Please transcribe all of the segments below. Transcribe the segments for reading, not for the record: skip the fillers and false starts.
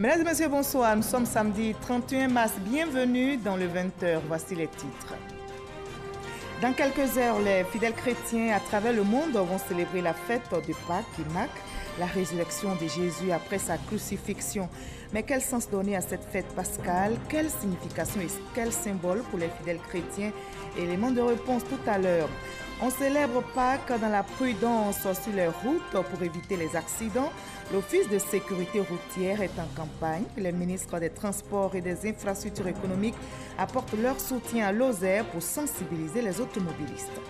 Mesdames et messieurs, bonsoir. Nous sommes samedi 31 mars. Bienvenue dans le 20h. Voici les titres. Dans quelques heures, les fidèles chrétiens à travers le monde vont célébrer la fête de Pâques qui marque la résurrection de Jésus après sa crucifixion. Mais quel sens donner à cette fête pascale? Quelle signification et quel symbole pour les fidèles chrétiens? Élément de réponse tout à l'heure. On célèbre Pâques dans la prudence sur les routes pour éviter les accidents. L'Office de sécurité routière est en campagne. Les ministres des Transports et des Infrastructures économiques apportent leur soutien à Lozère pour sensibiliser les automobilistes.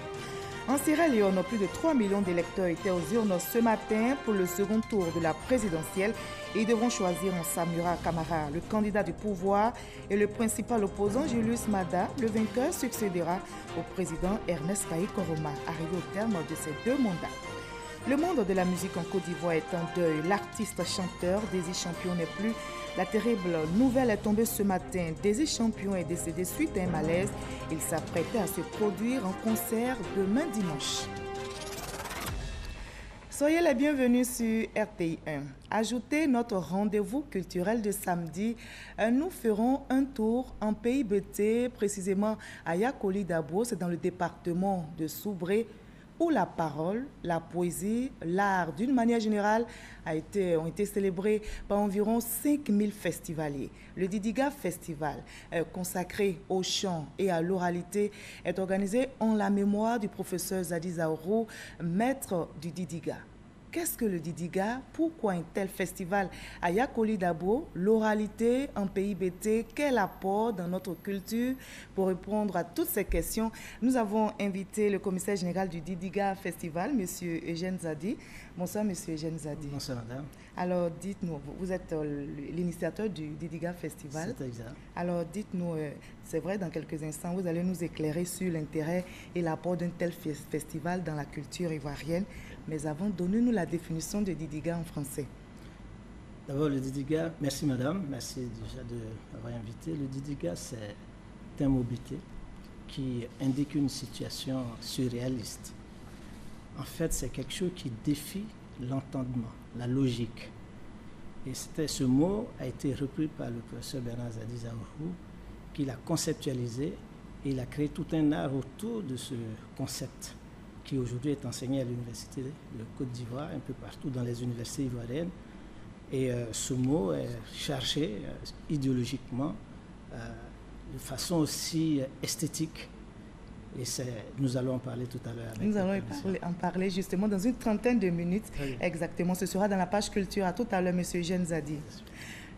En Sierra Leone, plus de 3 millions d'électeurs étaient aux urnes ce matin pour le second tour de la présidentielle. Ils devront choisir en Samura Kamara, le candidat du pouvoir, et le principal opposant Julius Mada. Le vainqueur succédera au président Ernest Faye Koroma, arrivé au terme de ses 2 mandats. Le monde de la musique en Côte d'Ivoire est en deuil. L'artiste chanteur Désir Champion n'est plus. La terrible nouvelle est tombée ce matin. Désir Champion est décédé suite à un malaise. Il s'apprêtait à se produire en concert demain dimanche. Soyez les bienvenus sur RTI 1. Ajoutez notre rendez-vous culturel de samedi. Nous ferons un tour en pays Bété, précisément à Yakoli Dabo, c'est dans le département de Soubré, où la parole, la poésie, l'art d'une manière générale ont été célébrés par environ 5000 festivaliers. Le Didiga Festival, consacré au chant et à l'oralité, est organisé en la mémoire du professeur Zadi Zaourou, maître du Didiga. Qu'est-ce que le Didiga? Pourquoi un tel festival à Yakoli Dabo? L'oralité en pays Bété, quel apport dans notre culture? Pour répondre à toutes ces questions, nous avons invité le commissaire général du Didiga Festival, M. Eugène Zadi. Bonsoir, M. Eugène Zadi. Bonsoir, madame. Alors, dites-nous, vous êtes l'initiateur du Didiga Festival. C'est exact. Alors, dites-nous, c'est vrai, dans quelques instants, vous allez nous éclairer sur l'intérêt et l'apport d'un tel festival dans la culture ivoirienne. Mais avant, donnez-nous la définition de Didiga en français. D'abord, le Didiga, merci madame, merci déjà de m'avoir invité. Le Didiga, c'est un mot bité qui indique une situation surréaliste. En fait, c'est quelque chose qui défie l'entendement, la logique. Et ce mot a été repris par le professeur Bernard Zadi Zaourou, qui l'a conceptualisé et il a créé tout un art autour de ce concept, qui aujourd'hui est enseigné à l'université de Côte d'Ivoire, un peu partout dans les universités ivoiriennes. Et ce mot est chargé idéologiquement de façon aussi esthétique. Et nous allons en parler tout à l'heure. Nous allons en parler justement dans une trentaine de minutes. Exactement, ce sera dans la page culture. À tout à l'heure, M. Eugène Zadi.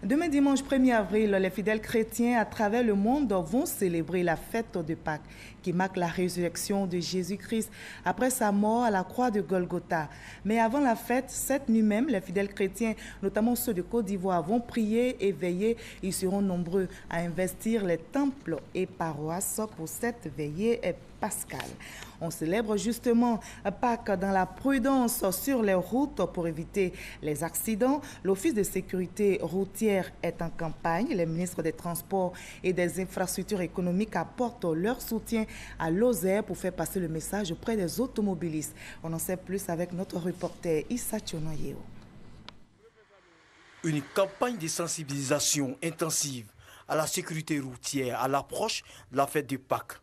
Demain dimanche 1er avril, les fidèles chrétiens à travers le monde vont célébrer la fête de Pâques qui marque la résurrection de Jésus-Christ après sa mort à la croix de Golgotha. Mais avant la fête, cette nuit même, les fidèles chrétiens, notamment ceux de Côte d'Ivoire, vont prier et veiller. Ils seront nombreux à investir les temples et paroisses pour cette veillée pascale. On célèbre justement Pâques dans la prudence sur les routes pour éviter les accidents. L'Office de sécurité routière est en campagne. Les ministres des Transports et des Infrastructures économiques apportent leur soutien à Lozère pour faire passer le message auprès des automobilistes. On en sait plus avec notre reporter Issa Tchonoyeo. Une campagne de sensibilisation intensive à la sécurité routière à l'approche de la fête de Pâques.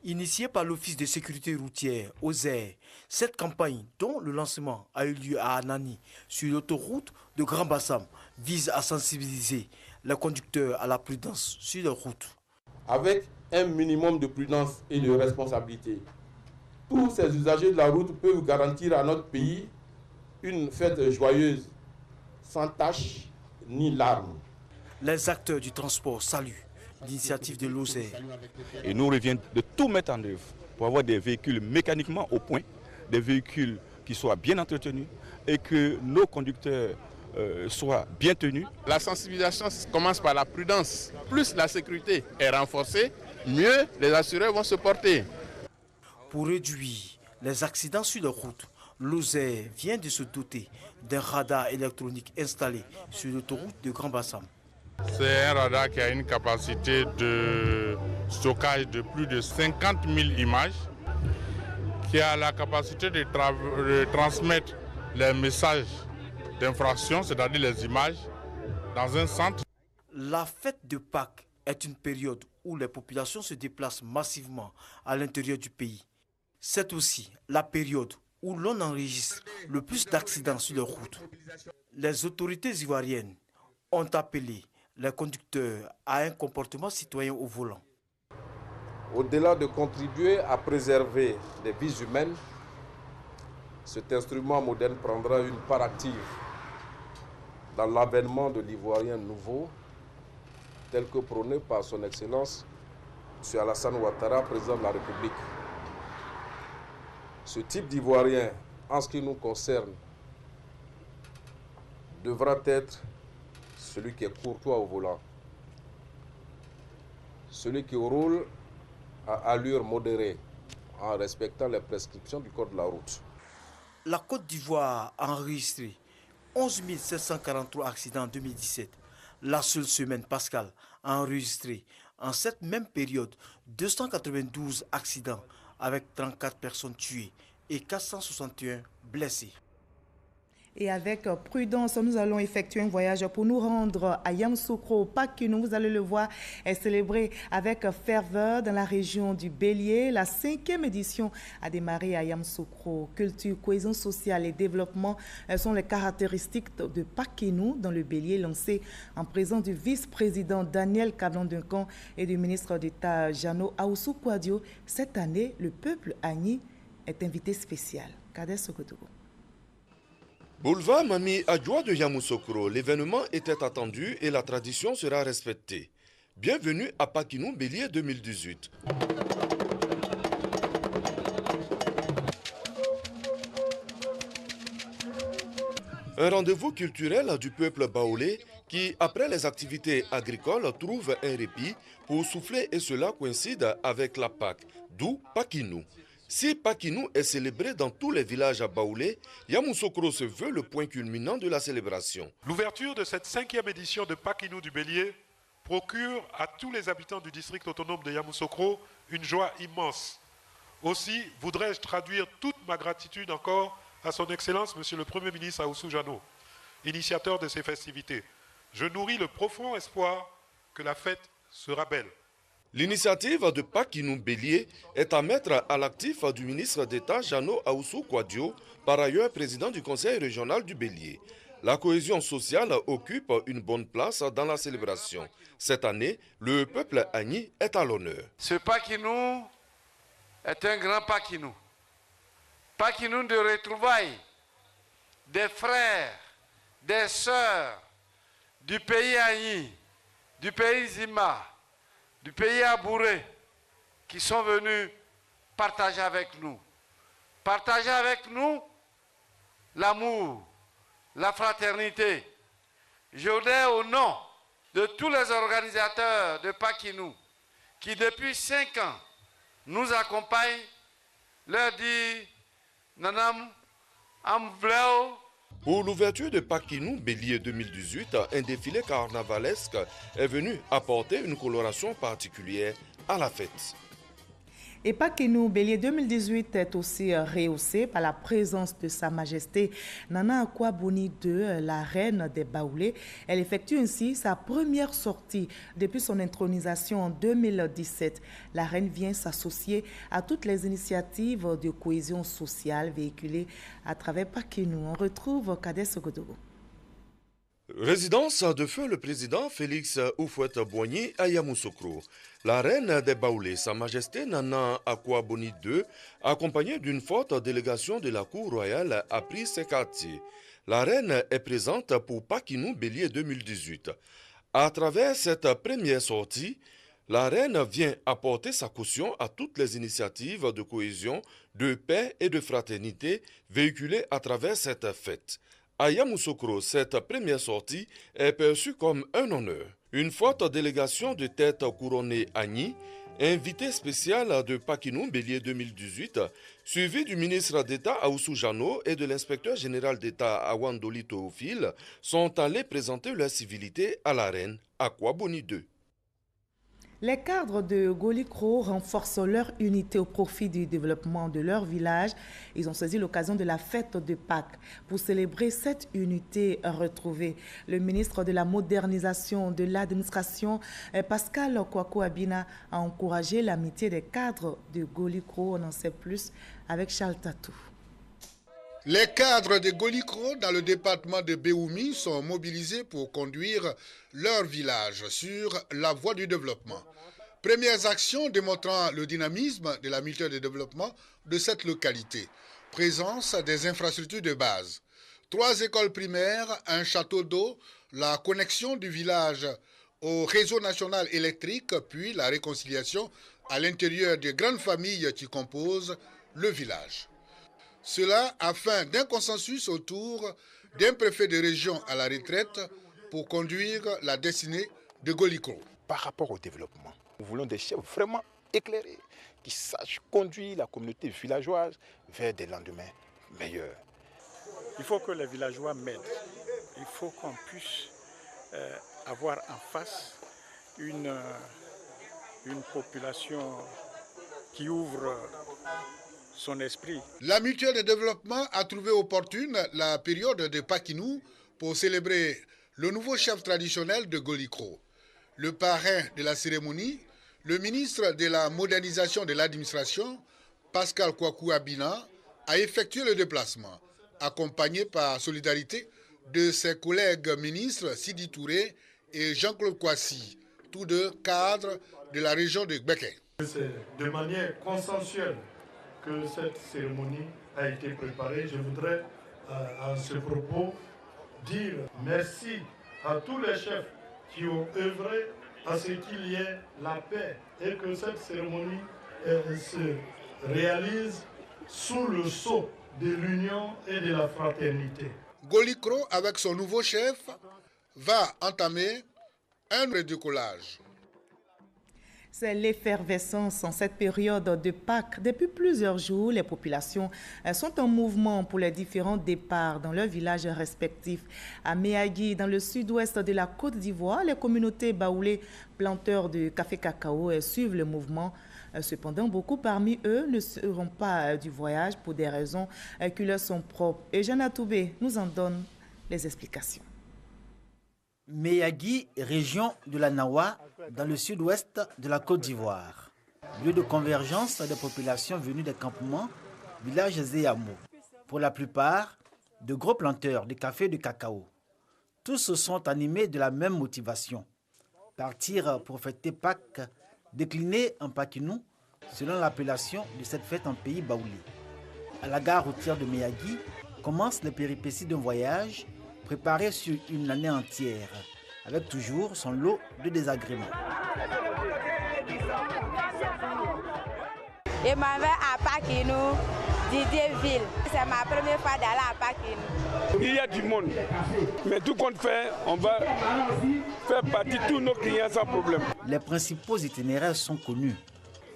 Initiée par l'Office de sécurité routière, OSER, cette campagne, dont le lancement a eu lieu à Anani, sur l'autoroute de Grand Bassam, vise à sensibiliser les conducteurs à la prudence sur les routes. Avec un minimum de prudence et de responsabilité, tous ces usagers de la route peuvent garantir à notre pays une fête joyeuse, sans tache ni larmes. Les acteurs du transport saluent l'initiative de Lozère. Et nous revient de tout mettre en œuvre pour avoir des véhicules mécaniquement au point, des véhicules qui soient bien entretenus et que nos conducteurs soient bien tenus. La sensibilisation commence par la prudence. Plus la sécurité est renforcée, mieux les assureurs vont se porter. Pour réduire les accidents sur les routes, Lozère vient de se doter d'un radar électronique installé sur l'autoroute de Grand Bassam. C'est un radar qui a une capacité de stockage de plus de 50 000 images, qui a la capacité de transmettre les messages d'infraction, c'est-à-dire les images, dans un centre. La fête de Pâques est une période où les populations se déplacent massivement à l'intérieur du pays. C'est aussi la période où l'on enregistre le plus d'accidents sur les routes. Les autorités ivoiriennes ont appelé les conducteurs à un comportement citoyen au volant. Au-delà de contribuer à préserver les vies humaines, cet instrument moderne prendra une part active dans l'avènement de l'Ivoirien nouveau, tel que prôné par son Excellence M. Alassane Ouattara, président de la République. Ce type d'Ivoirien, en ce qui nous concerne, devra être celui qui est courtois au volant, celui qui roule à allure modérée, en respectant les prescriptions du code de la route. La Côte d'Ivoire a enregistré 11 743 accidents en 2017. La seule semaine pascale a enregistré en cette même période 292 accidents avec 34 personnes tuées et 461 blessées. Et avec prudence, nous allons effectuer un voyage pour nous rendre à Yamoussoukro. Pakinu, vous allez le voir, est célébré avec ferveur dans la région du Bélier. La 5e édition a démarré à Yamoussoukro. Culture, cohésion sociale et développement sont les caractéristiques de Pakinu dans le Bélier, lancé en présence du vice-président Daniel Kablan-Duncan et du ministre d'État Jano Ahoussou Kouadio. Cette année, le peuple Agni est invité spécial. Kader Sokotogo. Boulevard Mami Adjoua de Yamoussoukro, l'événement était attendu et la tradition sera respectée. Bienvenue à Pakinu Bélier 2018. Un rendez-vous culturel du peuple baoulé qui, après les activités agricoles, trouve un répit pour souffler et cela coïncide avec la Pâque, d'où Pakinu. Si Pakinu est célébré dans tous les villages à baoulés, Yamoussoukro se veut le point culminant de la célébration. L'ouverture de cette 5e édition de Pakinu du Bélier procure à tous les habitants du district autonome de Yamoussoukro une joie immense. Aussi voudrais-je traduire toute ma gratitude encore à son Excellence Monsieur le Premier ministre Ahoussou Jano, initiateur de ces festivités. Je nourris le profond espoir que la fête sera belle. L'initiative de Pakinu Bélier est à mettre à l'actif du ministre d'État Jano Ahoussou Kouadio, par ailleurs président du conseil régional du Bélier. La cohésion sociale occupe une bonne place dans la célébration. Cette année, le peuple Agni est à l'honneur. Ce Pakinu est un grand Pakinu. Pakinu de retrouvailles des frères, des sœurs du pays Agni, du pays Zima, du pays Abouré, qui sont venus partager avec nous. Partager avec nous l'amour, la fraternité. Je voudrais, au nom de tous les organisateurs de Pakinu, qui depuis 5 ans nous accompagnent, leur dire Nanam Amvleo. Pour l'ouverture de Pakinu Bélier 2018, un défilé carnavalesque est venu apporter une coloration particulière à la fête. Et Pakinu Bélier 2018 est aussi rehaussé par la présence de Sa Majesté Nana Akouabouni II, la reine des Baoulés. Elle effectue ainsi sa première sortie depuis son intronisation en 2017. La reine vient s'associer à toutes les initiatives de cohésion sociale véhiculées à travers Pakinu. On retrouve Kader Sogodogo. Résidence de feu le président Félix Houphouët-Boigny à Yamoussoukro. La reine des Baoulés, Sa Majesté Nana Akouabouni II, accompagnée d'une forte délégation de la cour royale, a pris ses quartiers. La reine est présente pour Pakinu Bélier 2018. À travers cette première sortie, la reine vient apporter sa caution à toutes les initiatives de cohésion, de paix et de fraternité véhiculées à travers cette fête. À Yamoussoukro, cette première sortie est perçue comme un honneur. Une forte délégation de têtes couronnées Agni, invité spécial de Pakinu Bélier 2018, suivi du ministre d'État Ahoussou Jano et de l'inspecteur général d'État Awandoli Théophile, sont allés présenter leur civilité à la reine Akouabouni II. Les cadres de Golikro renforcent leur unité au profit du développement de leur village. Ils ont saisi l'occasion de la fête de Pâques pour célébrer cette unité retrouvée. Le ministre de la modernisation de l'administration, Pascal Kwaku Abina, a encouragé l'amitié des cadres de Golikro. On en sait plus avec Charles Tatou. Les cadres de Golikro dans le département de Béoumi sont mobilisés pour conduire leur village sur la voie du développement. Premières actions démontrant le dynamisme de la mutuelle de développement de cette localité. Présence des infrastructures de base. 3 écoles primaires, un château d'eau, la connexion du village au réseau national électrique, puis la réconciliation à l'intérieur des grandes familles qui composent le village. Cela afin d'un consensus autour d'un préfet de région à la retraite pour conduire la destinée de Golikro. Par rapport au développement, nous voulons des chefs vraiment éclairés qui sachent conduire la communauté villageoise vers des lendemains meilleurs. Il faut que les villageois m'aident. Il faut qu'on puisse avoir en face une population qui ouvre son esprit. La mutuelle de développement a trouvé opportune la période de Pakinou pour célébrer le nouveau chef traditionnel de Golikro. Le parrain de la cérémonie, le ministre de la modernisation de l'administration, Pascal Kwaku Abina, a effectué le déplacement, accompagné par solidarité de ses collègues ministres Sidi Touré et Jean-Claude Kwasi, tous deux cadres de la région de Gbeke. C'est de manière consensuelle que cette cérémonie a été préparée. Je voudrais à ce propos dire merci à tous les chefs qui ont œuvré à ce qu'il y ait la paix et que cette cérémonie se réalise sous le sceau de l'union et de la fraternité. Golikro, avec son nouveau chef, va entamer un redécollage. C'est l'effervescence en cette période de Pâques. Depuis plusieurs jours, les populations sont en mouvement pour les différents départs dans leurs villages respectifs. À Méagui, dans le sud-ouest de la Côte d'Ivoire, les communautés baoulées planteurs de café-cacao suivent le mouvement. Cependant, beaucoup parmi eux ne seront pas du voyage pour des raisons qui leur sont propres. Et Jeanne Atoubé nous en donne les explications. Méagui, région de la Nawa, dans le sud-ouest de la Côte d'Ivoire. Lieu de convergence des populations venues des campements, villages et hameaux. Pour la plupart, de gros planteurs de café et de cacao. Tous se sont animés de la même motivation. Partir pour fêter Pâques, décliné en Pakinou, selon l'appellation de cette fête en pays baoulé. À la gare routière de Méagui, commencent les péripéties d'un voyage préparé sur une année entière, avec toujours son lot de désagréments. Je m'en vais à Pakinou, Didierville. C'est ma première fois d'aller à Pakinou. Il y a du monde, mais tout compte fait, on va faire partie de tous nos clients sans problème. Les principaux itinéraires sont connus.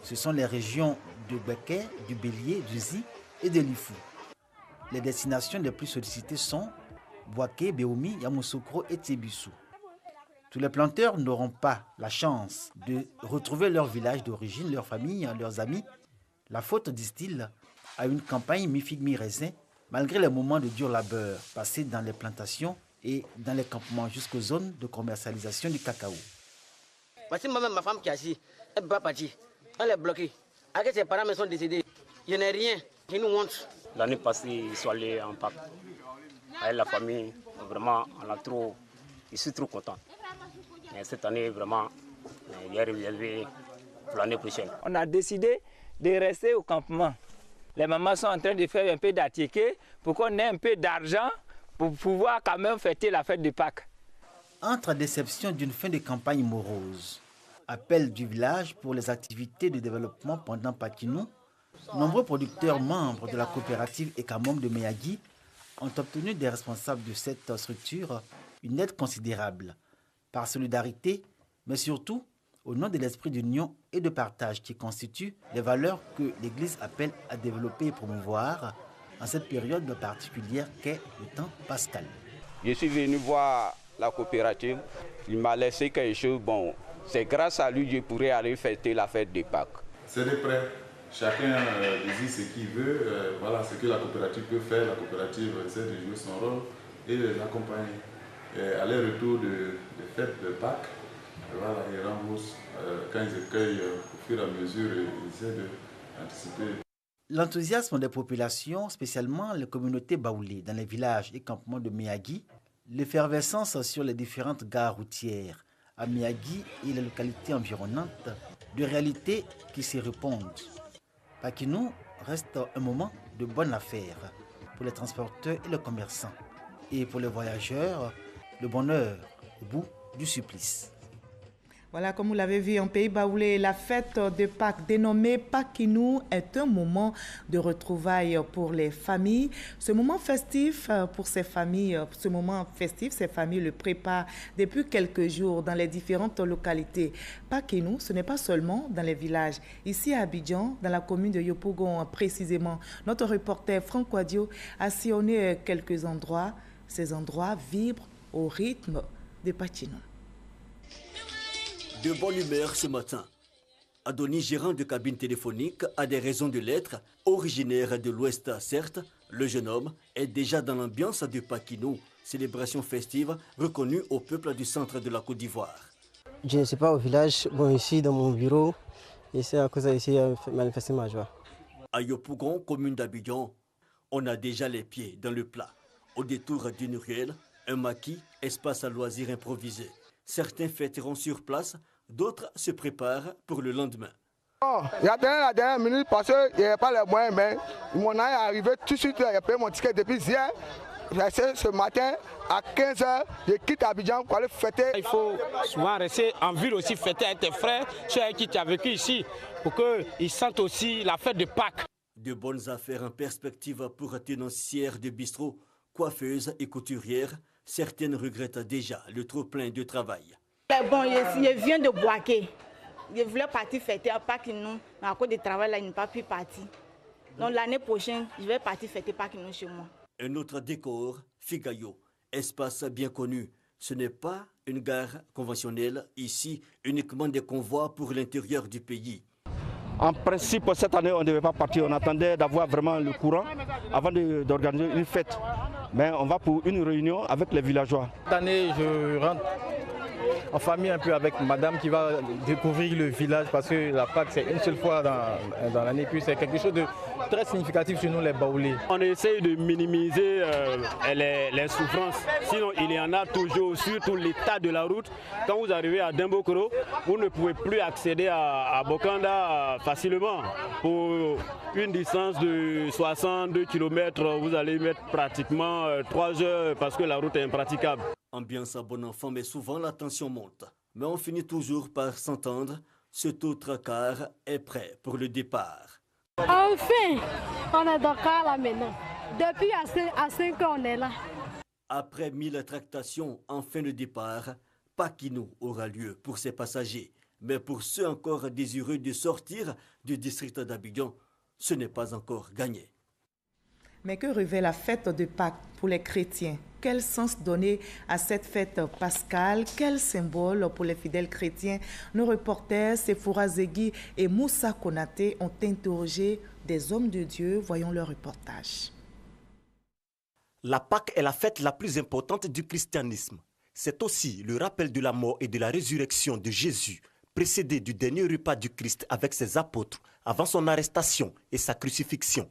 Ce sont les régions de Gbeke, du Bélier, du Zi et de Lifou. Les destinations les plus sollicitées sont Bouaké, Béoumi, Yamoussoukro et Tébissou. Tous les planteurs n'auront pas la chance de retrouver leur village d'origine, leur famille, leurs amis. La faute, disent-ils, à une campagne mi-figue, mi-raisin, malgré les moments de dur labeur passés dans les plantations et dans les campements jusqu'aux zones de commercialisation du cacao. Voici moi-même ma femme qui est assise, elle ne peut pas partir, elle est bloquée. Avec ses parents me sont décédés, je n'ai rien, je nous honte. L'année passée, ils sont allés en Pâques. Avec la famille, vraiment, je suis trop content. Mais cette année, vraiment, il y a réservé pour l'année prochaine. On a décidé de rester au campement. Les mamans sont en train de faire un peu d'attiqué pour qu'on ait un peu d'argent pour pouvoir quand même fêter la fête de Pâques. Entre déception d'une fin de campagne morose, appel du village pour les activités de développement pendant Pakinou, nombreux producteurs membres de la coopérative Ekamom de Méagui ont obtenu des responsables de cette structure une aide considérable, par solidarité, mais surtout au nom de l'esprit d'union et de partage qui constituent les valeurs que l'Église appelle à développer et promouvoir en cette période particulière qu'est le temps pascal. Je suis venu voir la coopérative, il m'a laissé quelque chose, bon, C'est grâce à lui que je pourrais aller fêter la fête de Pâques. C'est des prêts. Chacun désire ce qu'il veut. Voilà ce que la coopérative peut faire. La coopérative essaie de jouer son rôle et les accompagner. À leur retour de fête de Pâques, voilà, ils remboursent quand ils accueillent au fur et à mesure, ils essaient d'anticiper. L'enthousiasme des populations, spécialement les communautés baoulées dans les villages et campements de Miyagi, l'effervescence sur les différentes gares routières à Miyagi et les localités environnantes, de réalités qui s'y répondent. Pakinou reste un moment de bonne affaire pour les transporteurs et les commerçants. Et pour les voyageurs, le bonheur au bout du supplice. Voilà, comme vous l'avez vu en pays baoulé, la fête de Pâques dénommée Pakinou est un moment de retrouvailles pour les familles. Ce moment festif pour ces familles, ces familles le préparent depuis quelques jours dans les différentes localités. Pakinou, ce n'est pas seulement dans les villages. Ici à Abidjan, dans la commune de Yopougon précisément, notre reporter Franck Wadio a sillonné quelques endroits. Ces endroits vibrent au rythme de Pakinou. De bonne humeur ce matin. Adonis, gérant de cabine téléphonique, a des raisons de l'être. Originaire de l'Ouest, certes, le jeune homme est déjà dans l'ambiance de Pakinou, célébration festive reconnue au peuple du centre de la Côte d'Ivoire. Je ne suis pas au village, ici dans mon bureau, et c'est à cause d'ici manifester ma joie. À Yopougon, commune d'Abidjan, on a déjà les pieds dans le plat. Au détour d'une ruelle, un maquis, espace à loisirs improvisé. Certains fêteront sur place, d'autres se préparent pour le lendemain. J'attendais la dernière minute parce qu'il n'y avait pas les moyens, mais mon âne est arrivé tout de suite, j'ai payé mon ticket depuis hier. Ce matin, à 15h, je quitte Abidjan pour aller fêter. Il faut souvent rester en ville aussi, fêter avec tes frères, ceux avec qui tu as vécu ici, pour qu'ils sentent aussi la fête de Pâques. De bonnes affaires en perspective pour tenancières de bistrot, coiffeuses et couturières. Certaines regrettent déjà le trop-plein de travail. Bon, je viens de Boaké. Je voulais partir fêter à Pakinou, mais à cause du travail, là, je n'ai pas pu partir. Donc l'année prochaine, je vais partir fêter Pakinou chez moi. Un autre décor, Figayo, espace bien connu. Ce n'est pas une gare conventionnelle. Ici, uniquement des convois pour l'intérieur du pays. En principe, cette année, on ne devait pas partir. On attendait d'avoir vraiment le courant avant d'organiser une fête. Mais on va pour une réunion avec les villageois. Cette année, je rentre en famille un peu avec madame qui va découvrir le village parce que la Pâques, c'est une seule fois dans l'année. Puis c'est quelque chose de très significatif chez nous, les baoulés. On essaye de minimiser les souffrances. Sinon, il y en a toujours, surtout l'état de la route. Quand vous arrivez à Dimbokoro, vous ne pouvez plus accéder à Bokanda facilement. Pour une distance de 62 km, vous allez mettre pratiquement 3 heures parce que la route est impraticable. Ambiance à bon enfant, mais souvent la tension monte. Mais on finit toujours par s'entendre. Cet autre car est prêt pour le départ. Enfin, on est dans le car là maintenant. Depuis à 5 ans, on est là. Après 1000 tractations, enfin le départ, Pakinou aura lieu pour ses passagers. Mais pour ceux encore désireux de sortir du district d'Abidjan, ce n'est pas encore gagné. Mais que révèle la fête de Pâques pour les chrétiens? Quel sens donner à cette fête pascale? Quel symbole pour les fidèles chrétiens? Nos reporters Sephora Zegui et Moussa Konaté ont interrogé des hommes de Dieu. Voyons leur reportage. La Pâque est la fête la plus importante du christianisme. C'est aussi le rappel de la mort et de la résurrection de Jésus, précédé du dernier repas du Christ avec ses apôtres avant son arrestation et sa crucifixion.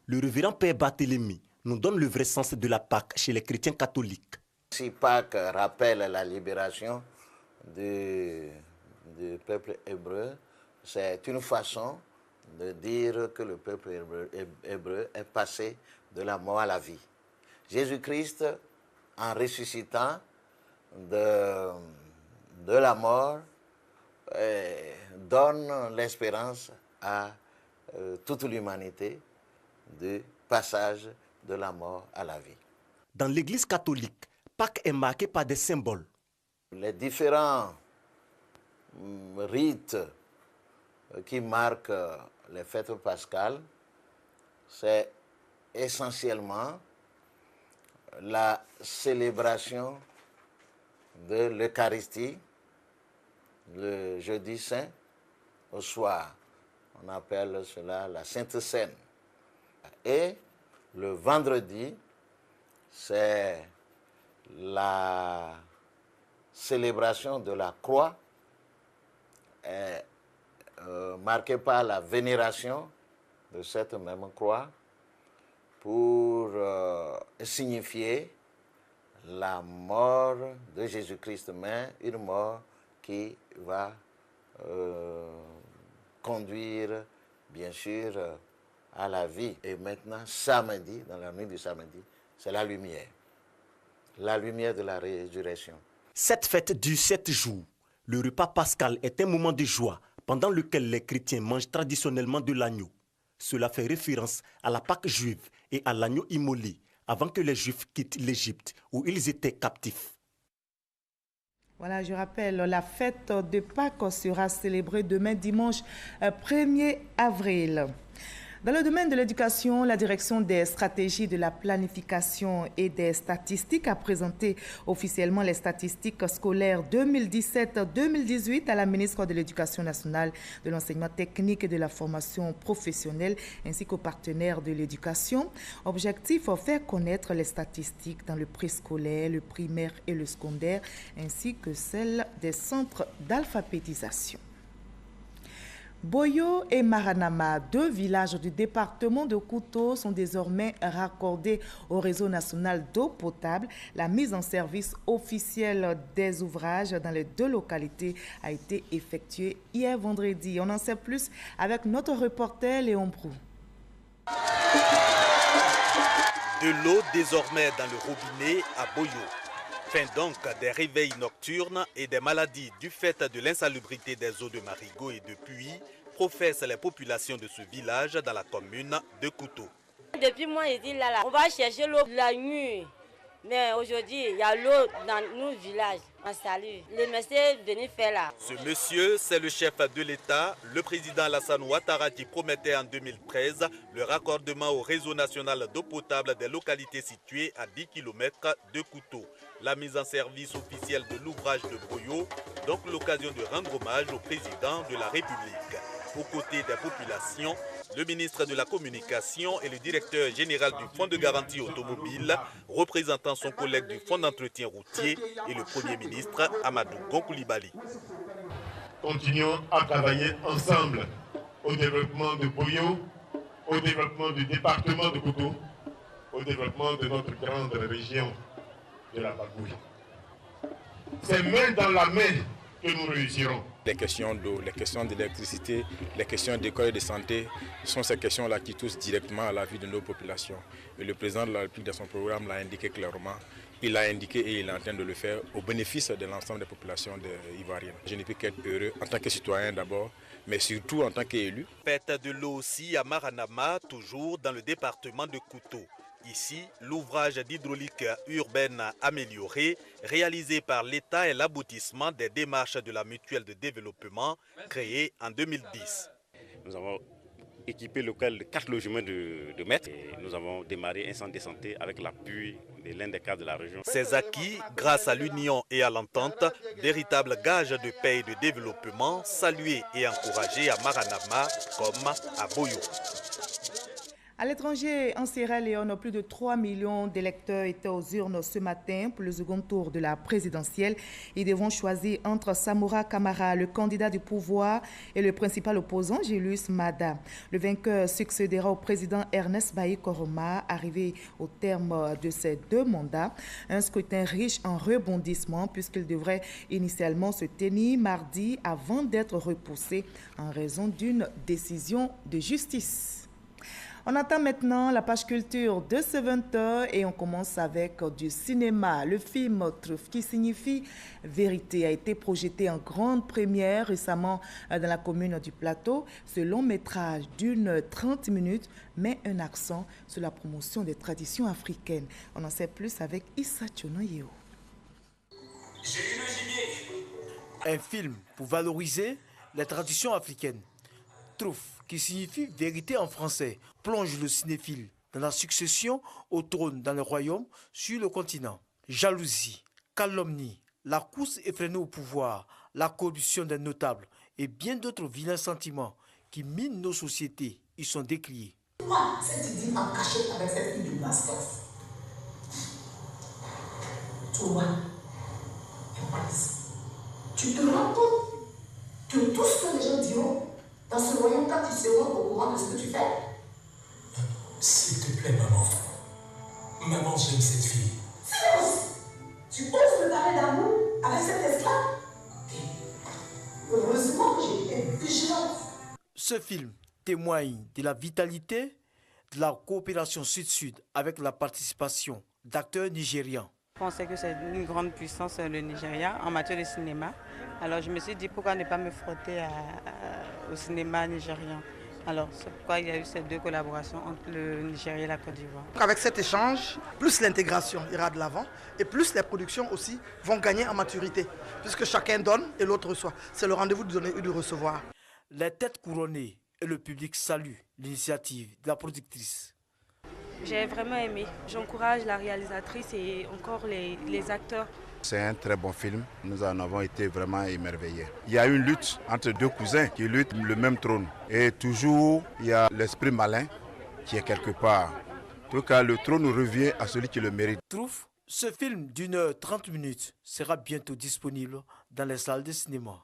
Le révérend Père Barthélemy nous donne le vrai sens de la Pâque chez les chrétiens catholiques. Si Pâques rappelle la libération du peuple hébreu, c'est une façon de dire que le peuple hébreu est passé de la mort à la vie. Jésus-Christ, en ressuscitant de la mort, donne l'espérance à toute l'humanité du passage de la mort à la vie. Dans l'Église catholique, Pâques est marqué par des symboles. Les différents rites qui marquent les fêtes pascales, c'est essentiellement la célébration de l'Eucharistie, le jeudi saint au soir. On appelle cela la Sainte Seine. Et le vendredi, c'est la célébration de la croix, marquée par la vénération de cette même croix pour signifier la mort de Jésus-Christ, mais une mort qui va conduire, bien sûr, à la vie. Et maintenant, samedi, dans la nuit du samedi, c'est la lumière de la résurrection. Cette fête dure 7 jours. Le repas pascal est un moment de joie pendant lequel les chrétiens mangent traditionnellement de l'agneau. Cela fait référence à la Pâque juive et à l'agneau immolé avant que les Juifs quittent l'Égypte où ils étaient captifs. Voilà, je rappelle, la fête de Pâques sera célébrée demain dimanche 1er avril. Dans le domaine de l'éducation, la direction des stratégies de la planification et des statistiques a présenté officiellement les statistiques scolaires 2017-2018 à la ministre de l'Éducation nationale, de l'enseignement technique et de la formation professionnelle ainsi qu'aux partenaires de l'éducation. Objectif, faire connaître les statistiques dans le préscolaire, le primaire et le secondaire ainsi que celles des centres d'alphabétisation. Boyo et Maranama, 2 villages du département de Kouto, sont désormais raccordés au réseau national d'eau potable. La mise en service officielle des ouvrages dans les 2 localités a été effectuée hier vendredi. On en sait plus avec notre reporter Léon Brou. De l'eau désormais dans le robinet à Boyo. Fin donc des réveils nocturnes et des maladies du fait de l'insalubrité des eaux de marigots et de puits, professent les populations de ce village dans la commune de Kouto. Depuis moi, je dis là, on va chercher l'eau la nuit. Mais aujourd'hui, il y a l'eau dans nos villages. On salue. Le monsieur est venu faire là. Ce monsieur, c'est le chef de l'État, le président Alassane Ouattara, qui promettait en 2013 le raccordement au réseau national d'eau potable des localités situées à 10 km de Kouto. La mise en service officielle de l'ouvrage de Boyo, donc l'occasion de rendre hommage au président de la République. Aux côtés des populations, le ministre de la Communication et le directeur général du Fonds de garantie automobile, représentant son collègue du Fonds d'entretien routier et le Premier ministre Amadou Gon Coulibaly. Continuons à travailler ensemble au développement de Boyo, au développement du département de Kouto, au développement de notre grande région de la Bagouille. C'est main dans la main que nous réussirons. Les questions d'eau, les questions d'électricité, les questions d'école et de santé sont ces questions-là qui touchent directement à la vie de nos populations. Et le président de la République, dans son programme, l'a indiqué clairement. Il l'a indiqué et il est en train de le faire au bénéfice de l'ensemble des populations ivoiriennes. Je ne peux qu'être heureux en tant que citoyen d'abord, mais surtout en tant qu'élu. Fête de l'eau aussi à Maranama, toujours dans le département de Kouto. Ici, l'ouvrage d'hydraulique urbaine amélioré, réalisé par l'État, est l'aboutissement des démarches de la mutuelle de développement créée en 2010. Nous avons équipé le local de 4 logements de maîtres et nous avons démarré un centre de santé avec l'appui de l'un des cadres de la région. Ces acquis, grâce à l'union et à l'entente, véritable gage de paix et de développement, salués et encouragés à Maranama comme à Boyo. À l'étranger, en Sierra Leone, plus de 3 millions d'électeurs étaient aux urnes ce matin pour le second tour de la présidentielle. Ils devront choisir entre Samora Kamara, le candidat du pouvoir, et le principal opposant, Julius Maada. Le vainqueur succédera au président Ernest Bai Koroma, arrivé au terme de ses 2 mandats. Un scrutin riche en rebondissements puisqu'il devrait initialement se tenir mardi avant d'être repoussé en raison d'une décision de justice. On attend maintenant la page culture de ce 20h et on commence avec du cinéma. Le film Truff, qui signifie vérité, a été projeté en grande première récemment dans la commune du Plateau. Ce long métrage d'une 30 minutes met un accent sur la promotion des traditions africaines. On en sait plus avec Issa Tchonoyeo. Un film pour valoriser les traditions africaines. Truff, qui signifie vérité en français, plonge le cinéphile dans la succession au trône dans le royaume sur le continent. Jalousie, calomnie, la course effrénée au pouvoir la corruption des notables et bien d'autres vilains sentiments qui minent nos sociétés, ils sont décriés. Moi, cette idée en cachette avec cette fille de Masters. Toi, tu te rends compte que tout ce que les gens diront dans ce royaume, quand ils seront au courant de ce que tu fais? S'il te plaît, maman. Maman, j'aime cette fille. Silence! Tu oses me parler d'amour avec cette esclave? Heureusement que j'ai été vigilante. Ce film témoigne de la vitalité de la coopération sud-sud avec la participation d'acteurs nigérians. Je pensais que c'est une grande puissance le Nigeria en matière de cinéma. Alors je me suis dit pourquoi ne pas me frotter au cinéma nigérien. Alors c'est pourquoi il y a eu ces deux collaborations entre le Nigeria et la Côte d'Ivoire. Avec cet échange, plus l'intégration ira de l'avant et plus les productions aussi vont gagner en maturité. Puisque chacun donne et l'autre reçoit. C'est le rendez-vous de donner et de recevoir. Les têtes couronnées et le public saluent l'initiative de la productrice. J'ai vraiment aimé. J'encourage la réalisatrice et encore les acteurs. C'est un très bon film. Nous en avons été vraiment émerveillés. Il y a une lutte entre deux cousins qui luttent le même trône. Et toujours, il y a l'esprit malin qui est quelque part. En tout cas, le trône revient à celui qui le mérite. Trouve, ce film d'une heure 30 minutes sera bientôt disponible dans les salles de cinéma.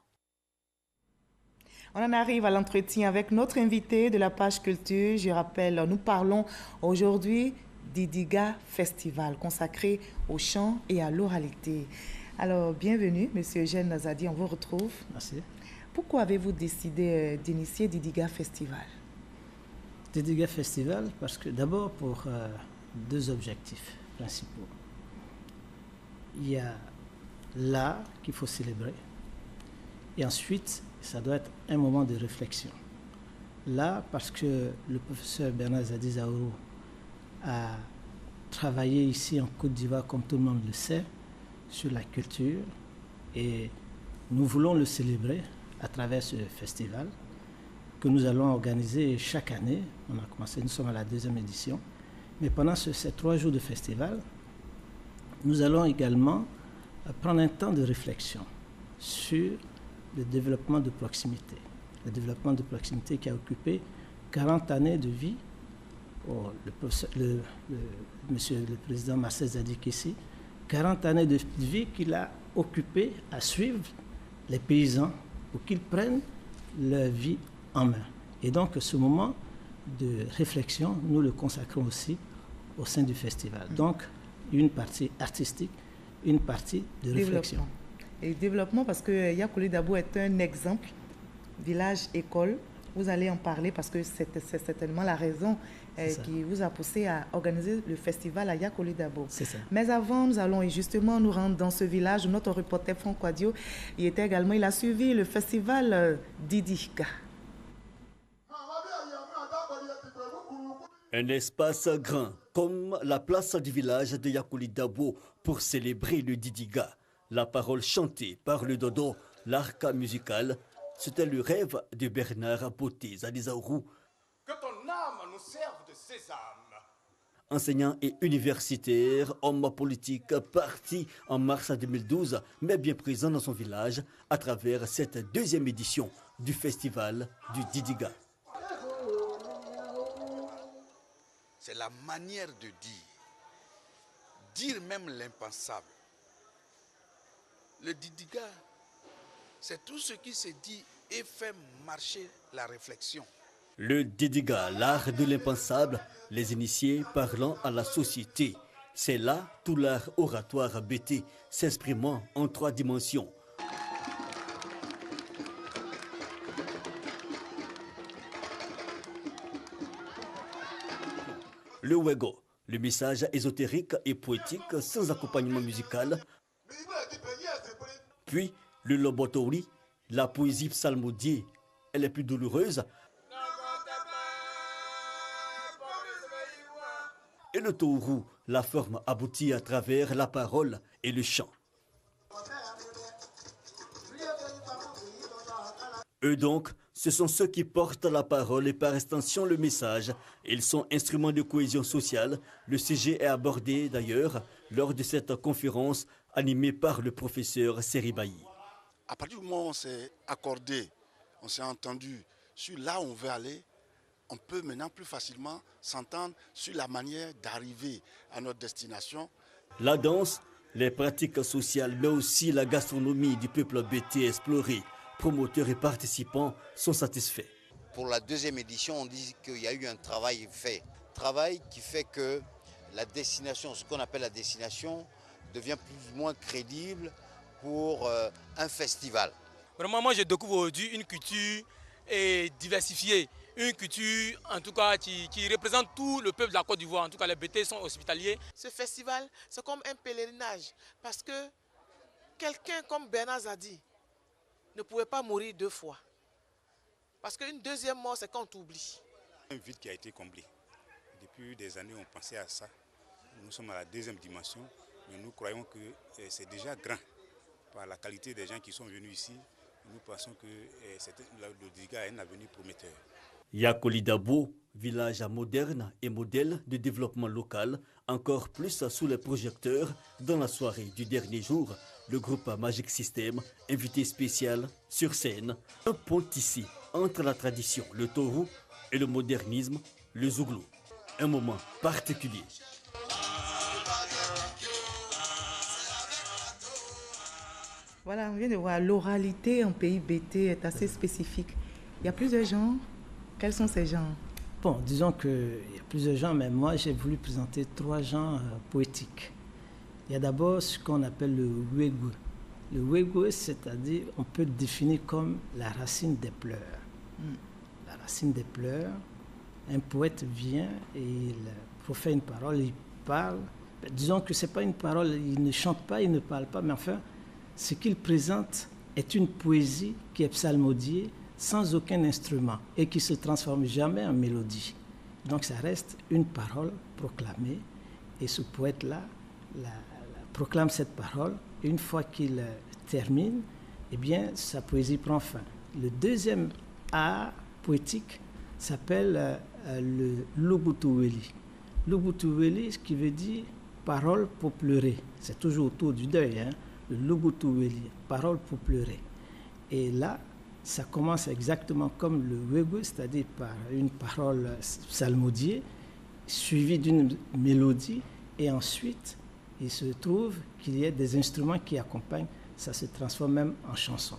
On en arrive à l'entretien avec notre invité de la page culture. Je rappelle, nous parlons aujourd'hui Didiga Festival consacré au chant et à l'oralité. Alors, bienvenue, Monsieur Eugène Nazadi, on vous retrouve. Merci. Pourquoi avez-vous décidé d'initier Didiga Festival? Didiga Festival, parce que d'abord pour deux objectifs principaux. Il y a l'art qu'il faut célébrer et ensuite, ça doit être un moment de réflexion. Là, parce que le professeur Bernard Zadi Zaourou a travaillé ici en Côte d'Ivoire, comme tout le monde le sait, sur la culture. Et nous voulons le célébrer à travers ce festival que nous allons organiser chaque année. On a commencé, nous sommes à la 2e édition. Mais pendant ces 3 jours de festival, nous allons également prendre un temps de réflexion sur le développement de proximité. Le développement de proximité qui a occupé 40 années de vie. Monsieur le président Marcel Zadik ici, 40 années de vie qu'il a occupé à suivre les paysans pour qu'ils prennent leur vie en main. Et donc ce moment de réflexion, nous le consacrons aussi au sein du festival. Donc une partie artistique, une partie de réflexion. Et développement, parce que Yakouli Dabo est un exemple, village-école. Vous allez en parler parce que c'est certainement la raison qui vous a poussé à organiser le festival à Yakouli Dabo. C'est ça. Mais avant, nous allons justement nous rendre dans ce village. Notre reporter Franck Wadio, il a suivi le festival Didiga. Un espace grand, comme la place du village de Yakouli Dabo pour célébrer le Didiga. La parole chantée par le dodo, l'arc musical, c'était le rêve de Bernard Boté Zadi Zaourou. Que ton âme nous serve de sésame. Enseignant et universitaire, homme politique, parti en mars 2012, mais bien présent dans son village à travers cette 2e édition du festival du Didiga. C'est la manière de dire même l'impensable. Le Didiga, c'est tout ce qui se dit et fait marcher la réflexion. Le Didiga, l'art de l'impensable, les initiés parlant à la société. C'est là tout l'art oratoire BT s'exprimant en 3 dimensions. Le Wego, le message ésotérique et poétique sans accompagnement musical. Puis le Lobotori, la poésie psalmodiée, elle est plus douloureuse. Et le Tourou, la forme aboutie à travers la parole et le chant. Eux donc, ce sont ceux qui portent la parole et par extension le message. Ils sont instruments de cohésion sociale. Le sujet est abordé d'ailleurs lors de cette conférence animée par le professeur Seribaï. À partir du moment où on s'est accordé, on s'est entendu sur là où on veut aller, on peut maintenant plus facilement s'entendre sur la manière d'arriver à notre destination. La danse, les pratiques sociales, mais aussi la gastronomie du peuple bété explorée, promoteurs et participants sont satisfaits. Pour la deuxième édition, on dit qu'il y a eu un travail fait. Travail qui fait que la destination, ce qu'on appelle la destination, devient plus ou moins crédible pour un festival. Vraiment, moi je découvre aujourd'hui une culture diversifiée. Une culture, en tout cas, qui représente tout le peuple de la Côte d'Ivoire. En tout cas, les Bétés sont hospitaliers. Ce festival, c'est comme un pèlerinage. Parce que quelqu'un comme Bernard Zadi ne pouvait pas mourir 2 fois. Parce qu'une deuxième mort, c'est quand on t'oublie. Un vide qui a été comblé. Depuis des années, on pensait à ça. Nous sommes à la 2e dimension, mais nous croyons que c'est déjà grand. Par la qualité des gens qui sont venus ici, nous pensons que le Diga a un avenir prometteur. Yakolidabo, village moderne et modèle de développement local, encore plus sous les projecteurs. Dans la soirée du dernier jour, le groupe Magic System, invité spécial sur scène, un pont ici entre la tradition, le taureau, et le modernisme, le zouglou. Un moment particulier. Voilà, on vient de voir, l'oralité en pays bété est assez spécifique. Il y a plusieurs genres. Quels sont ces genres? Bon, disons qu'il y a plusieurs genres, mais moi j'ai voulu présenter 3 genres poétiques. Il y a d'abord ce qu'on appelle le wegwe. Le wegwe, c'est-à-dire, on peut le définir comme la racine des pleurs. La racine des pleurs, un poète vient et il profère une parole, il parle. Disons que ce n'est pas une parole, il ne chante pas, il ne parle pas, mais enfin, ce qu'il présente est une poésie qui est psalmodiée, sans aucun instrument et qui se transforme jamais en mélodie. Donc ça reste une parole proclamée et ce poète-là proclame cette parole et une fois qu'il termine, eh bien sa poésie prend fin. Le deuxième art poétique s'appelle le Lobutuweli. Lobutuweli, ce qui veut dire parole pour pleurer. C'est toujours autour du deuil, hein? Le Lobutuweli, parole pour pleurer. Et là, ça commence exactement comme le wegwe, c'est-à-dire par une parole psalmodiée, suivie d'une mélodie, et ensuite, il se trouve qu'il y a des instruments qui accompagnent, ça se transforme même en chanson.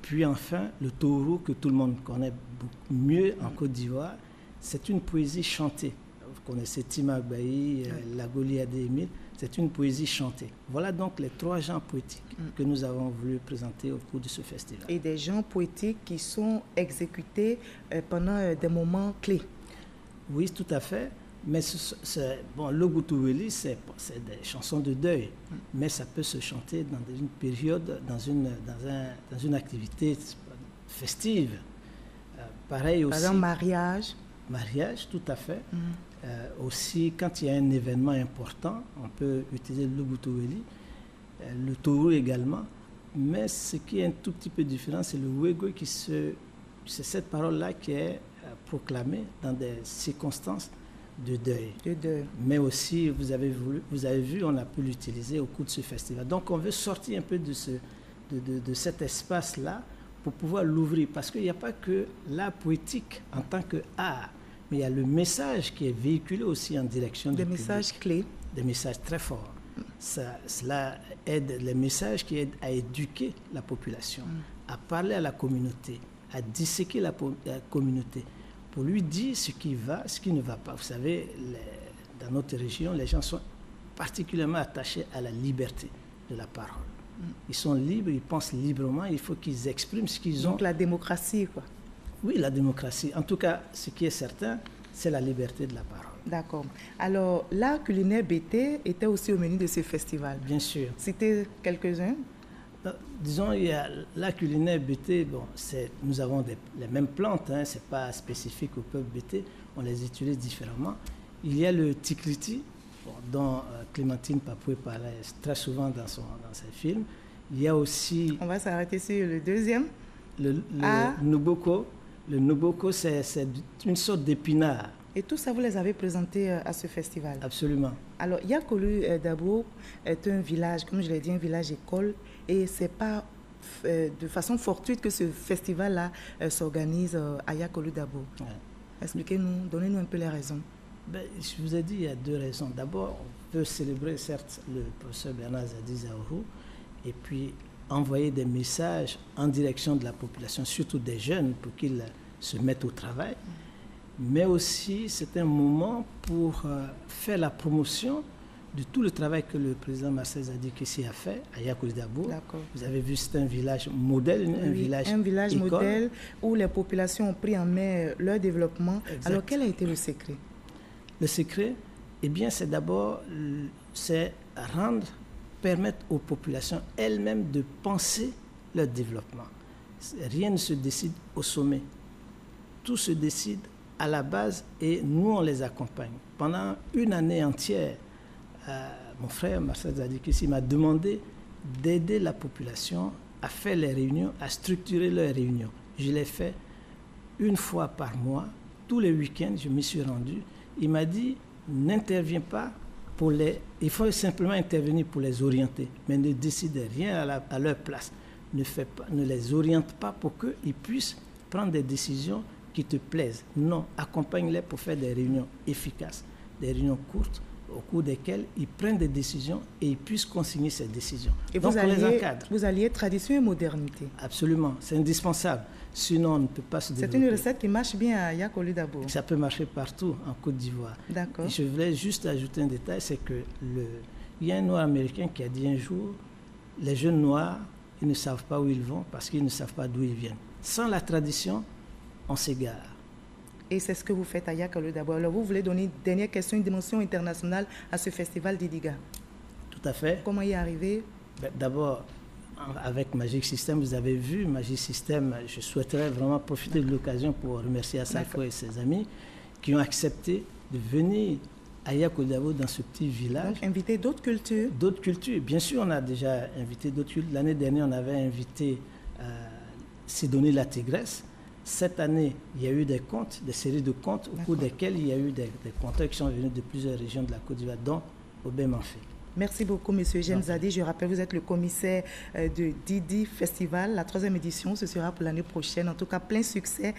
Puis enfin, le taureau, que tout le monde connaît beaucoup mieux en Côte d'Ivoire, c'est une poésie chantée. Vous connaissez Tima Agbaï, la Goliath des Émile, c'est une poésie chantée. Voilà donc les 3 genres poétiques que nous avons voulu présenter au cours de ce festival. Et des genres poétiques qui sont exécutés pendant des moments clés. Oui, tout à fait. Mais bon, le Goutuweli, c'est des chansons de deuil, mais ça peut se chanter dans une période, dans une activité festive. Pareil aussi. Par exemple, mariage. Mariage, tout à fait. Aussi, quand il y a un événement important, on peut utiliser le Goutuweli, le taureau également. Mais ce qui est un tout petit peu différent, c'est le wegwe c'est cette parole-là qui est proclamée dans des circonstances de deuil. Mais aussi, vous avez vu, on a pu l'utiliser au cours de ce festival. Donc, on veut sortir un peu de cet espace-là pour pouvoir l'ouvrir. Parce qu'il n'y a pas que l'art poétique en tant qu'art, mais il y a le message qui est véhiculé aussi en direction du public. Des messages clés. Des messages très forts. Cela aide, les messages qui aident à éduquer la population, à parler à la communauté, à disséquer la communauté, pour lui dire ce qui va, ce qui ne va pas. Vous savez, dans notre région, les gens sont particulièrement attachés à la liberté de la parole. Ils sont libres, ils pensent librement, il faut qu'ils expriment ce qu'ils ont. Donc la démocratie, quoi. Oui, la démocratie. En tout cas, ce qui est certain, c'est la liberté de la parole. D'accord. Alors, l'art culinaire bété était aussi au menu de ce festival. Bien sûr. C'était quelques-uns. Disons, il y a l'art culinaire bété, bon, nous avons les mêmes plantes, hein, ce n'est pas spécifique au peuple bété, on les utilise différemment. Il y a le tikliti, dont Clémentine Papoué parlait très souvent dans ses films. Il y a aussi... On va s'arrêter sur le deuxième. Le nuboko. Le nuboko, c'est une sorte d'épinard. Et tout ça, vous les avez présentés à ce festival? Absolument. Alors, Yakolu Dabo est un village, comme je l'ai dit, un village école, et ce n'est pas de façon fortuite que ce festival-là s'organise à Yakolo Dabo. Ouais. Expliquez-nous, donnez-nous un peu les raisons. Je vous ai dit, il y a 2 raisons. D'abord, on peut célébrer, certes, le professeur Bernard Zadi Zaourou, et puis envoyer des messages en direction de la population, surtout des jeunes, pour qu'ils se mettent au travail. Mais aussi, c'est un moment pour faire la promotion de tout le travail que le président Marcel Zadi Kissi a fait à Yakolo Dabo. Vous avez vu, c'est un village modèle, un village modèle où les populations ont pris en main leur développement. Exact. Alors, quel a été le secret? Le secret, eh bien, c'est d'abord permettre aux populations elles-mêmes de penser leur développement. Rien ne se décide au sommet. Tout se décide à la base et nous, on les accompagne. Pendant une année entière, mon frère Marcel Zadi Kissi m'a demandé d'aider la population à faire les réunions, à structurer leurs réunions. Je l'ai fait une fois par mois, tous les week-ends, je m'y suis rendu. Il m'a dit, n'interviens pas pour les... Il faut simplement intervenir pour les orienter, mais ne décide rien à leur place. Ne les oriente pas pour qu'ils puissent prendre des décisions qui te plaisent. Non, accompagne-les pour faire des réunions efficaces, des réunions courtes, au cours desquelles ils prennent des décisions et ils puissent consigner ces décisions. Et donc, on les encadre. Vous alliez tradition et modernité. Absolument, c'est indispensable. Sinon, on ne peut pas se développer. C'est une recette qui marche bien à Yakolo Dabo. Ça peut marcher partout en Côte d'Ivoire. D'accord. Je voulais juste ajouter un détail, c'est que il y a un Noir américain qui a dit un jour, les jeunes Noirs, ils ne savent pas où ils vont parce qu'ils ne savent pas d'où ils viennent. Sans la tradition, on s'égare. Et c'est ce que vous faites à Yakolo Dabo. Alors, vous voulez donner, dernière question, une dimension internationale à ce festival d'Idiga. Tout à fait. Comment y arriver? D'abord, avec Magic System, vous avez vu, Magic System, je souhaiterais vraiment profiter de l'occasion pour remercier Assalfo et ses amis qui ont accepté de venir à Yakolo Dabo dans ce petit village. Donc, inviter d'autres cultures? D'autres cultures. Bien sûr, on a déjà invité d'autres cultures. L'année dernière, on avait invité Sidonie la Tigresse. Cette année, il y a eu des contes, des séries de contes au cours desquels il y a eu des conteurs qui sont venus de plusieurs régions de la Côte d'Ivoire, dont Obé Manfé. Merci beaucoup, M. Eugène Zadi. Je rappelle, vous êtes le commissaire de Didi Festival. La 3e édition, ce sera pour l'année prochaine. En tout cas, plein succès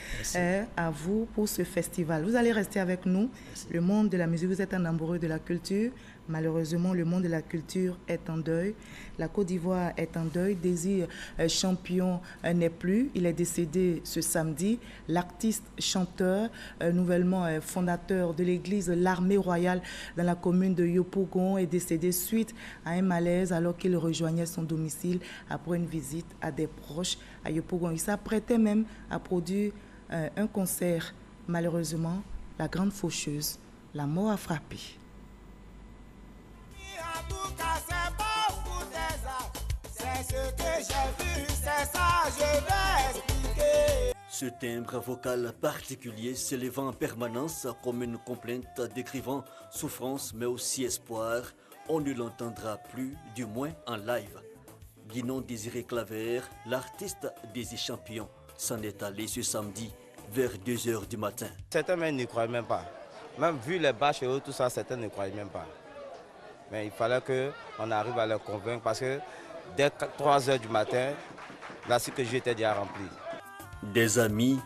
à vous pour ce festival. Vous allez rester avec nous. Merci. Le monde de la musique, vous êtes un amoureux de la culture. Malheureusement, le monde de la culture est en deuil. La Côte d'Ivoire est en deuil. Désir Champion n'est plus. Il est décédé ce samedi. L'artiste chanteur, nouvellement fondateur de l'église L'Armée Royale dans la commune de Yopougon, est décédé suite à un malaise alors qu'il rejoignait son domicile après une visite à des proches à Yopougon. Il s'apprêtait même à produire un concert. Malheureusement, la grande faucheuse, la mort a frappé. C'est ce que j'ai vu, c'est ça, je vais expliquer. Ce timbre vocal particulier s'élevant en permanence comme une complainte décrivant souffrance mais aussi espoir, on ne l'entendra plus, du moins en live. Guinon Désiré Claver, l'artiste des Champions, s'en est allé ce samedi vers 2h du matin. Certains même n'y croyaient même pas. Même vu les bâches et tout ça, certains ne croyaient même pas. Mais il fallait qu'on arrive à les convaincre parce que dès 3h du matin, la cycle était déjà remplie. Des amis,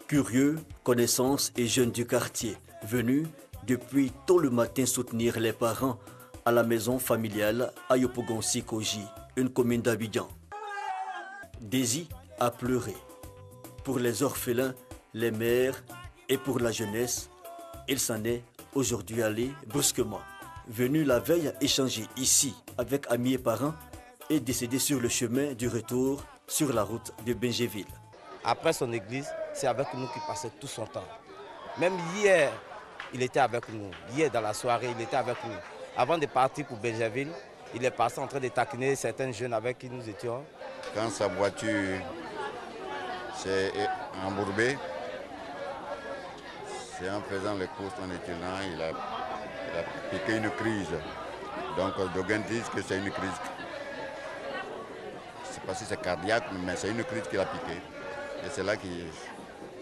curieux, connaissances et jeunes du quartier, venus depuis tôt le matin soutenir les parents à la maison familiale à Yopougon-Sikoji, une commune d'Abidjan. Daisy a pleuré. Pour les orphelins, les mères et pour la jeunesse, il s'en est aujourd'hui allé brusquement. Venu la veille échanger ici avec amis et parents, est décédé sur le chemin du retour sur la route de Benjéville. Après son église, c'est avec nous qu'il passait tout son temps. Même hier, il était avec nous. Hier, dans la soirée, il était avec nous. Avant de partir pour Benjéville, il est passé en train de taquiner certains jeunes avec qui nous étions. Quand sa voiture s'est embourbée, c'est en faisant les courses en étudiant, il a piqué une crise. Donc, Dogen disent que c'est une crise. Je ne sais pas si c'est cardiaque, mais c'est une crise qu'il a piqué. Et c'est là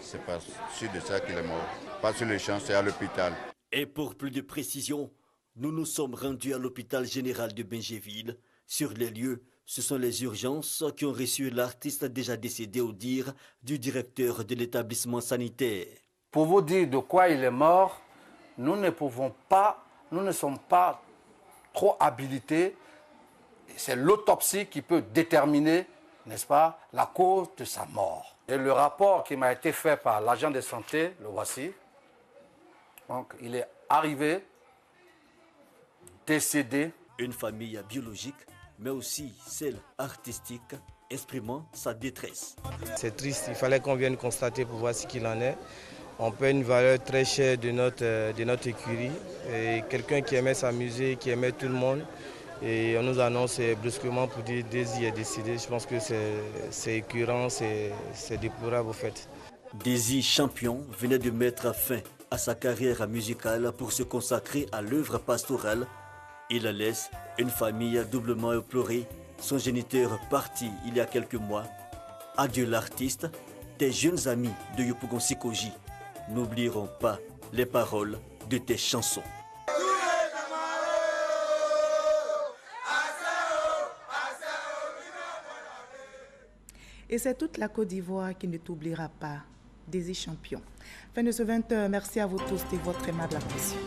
c'est pas sûr de ça qu'il est mort. Pas sur le champ, c'est à l'hôpital. Et pour plus de précision, nous nous sommes rendus à l'hôpital général de Benjéville. Sur les lieux, Ce sont les urgences qui ont reçu l'artiste déjà décédé au dire du directeur de l'établissement sanitaire. Pour vous dire de quoi il est mort, nous ne sommes pas trop habilités. C'est l'autopsie qui peut déterminer, n'est-ce pas, la cause de sa mort. Et le rapport qui m'a été fait par l'agent de santé, le voici. Donc, il est arrivé, décédé. Une famille biologique, mais aussi celle artistique, exprimant sa détresse. C'est triste, il fallait qu'on vienne constater pour voir ce qu'il en est. On paie une valeur très chère de notre écurie. Et quelqu'un qui aimait s'amuser, qui aimait tout le monde. Et on nous annonce brusquement pour dire Désy est décédé. Je pense que c'est écœurant, c'est déplorable au fait. Désy champion venait de mettre fin à sa carrière musicale pour se consacrer à l'œuvre pastorale. Il laisse une famille doublement éplorée, son géniteur parti il y a quelques mois. Adieu l'artiste, tes jeunes amis de Yopougon Sikoji n'oublieront pas les paroles de tes chansons. Et c'est toute la Côte d'Ivoire qui ne t'oubliera pas. Désy champion. Fin de ce 20h, merci à vous tous de votre aimable attention.